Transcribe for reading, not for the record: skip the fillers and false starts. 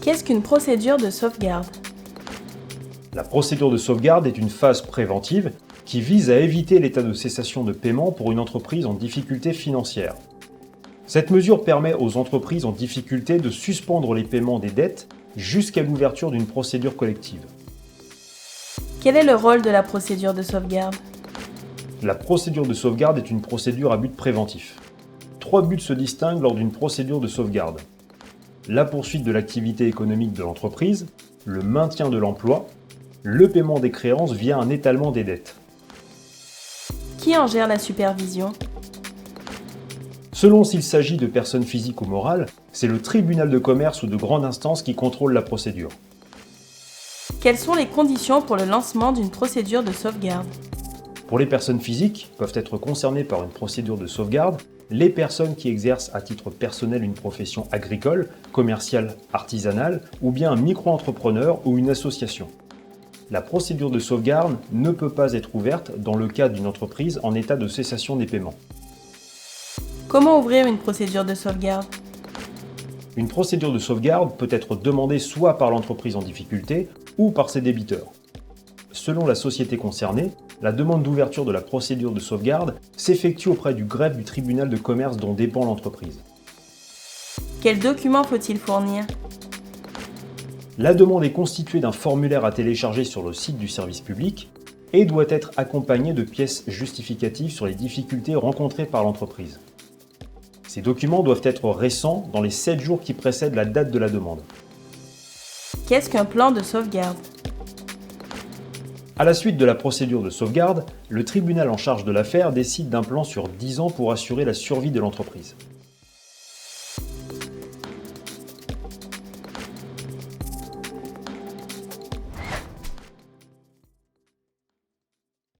Qu'est-ce qu'une procédure de sauvegarde? La procédure de sauvegarde est une phase préventive qui vise à éviter l'état de cessation de paiement pour une entreprise en difficulté financière. Cette mesure permet aux entreprises en difficulté de suspendre les paiements des dettes jusqu'à l'ouverture d'une procédure collective. Quel est le rôle de la procédure de sauvegarde? La procédure de sauvegarde est une procédure à but préventif. 3 buts se distinguent lors d'une procédure de sauvegarde. La poursuite de l'activité économique de l'entreprise, le maintien de l'emploi, le paiement des créances via un étalement des dettes. Qui en gère la supervision? Selon s'il s'agit de personnes physiques ou morales, c'est le tribunal de commerce ou de grande instance qui contrôle la procédure. Quelles sont les conditions pour le lancement d'une procédure de sauvegarde? Pour les personnes physiques, peuvent être concernées par une procédure de sauvegarde les personnes qui exercent à titre personnel une profession agricole, commerciale, artisanale ou bien un micro-entrepreneur ou une association. La procédure de sauvegarde ne peut pas être ouverte dans le cas d'une entreprise en état de cessation des paiements. Comment ouvrir une procédure de sauvegarde? Une procédure de sauvegarde peut être demandée soit par l'entreprise en difficulté ou par ses débiteurs. Selon la société concernée, la demande d'ouverture de la procédure de sauvegarde s'effectue auprès du greffe du tribunal de commerce dont dépend l'entreprise. Quels documents faut-il fournir? La demande est constituée d'un formulaire à télécharger sur le site du service public et doit être accompagnée de pièces justificatives sur les difficultés rencontrées par l'entreprise. Ces documents doivent être récents dans les 7 jours qui précèdent la date de la demande. Qu'est-ce qu'un plan de sauvegarde? À la suite de la procédure de sauvegarde, le tribunal en charge de l'affaire décide d'un plan sur 10 ans pour assurer la survie de l'entreprise.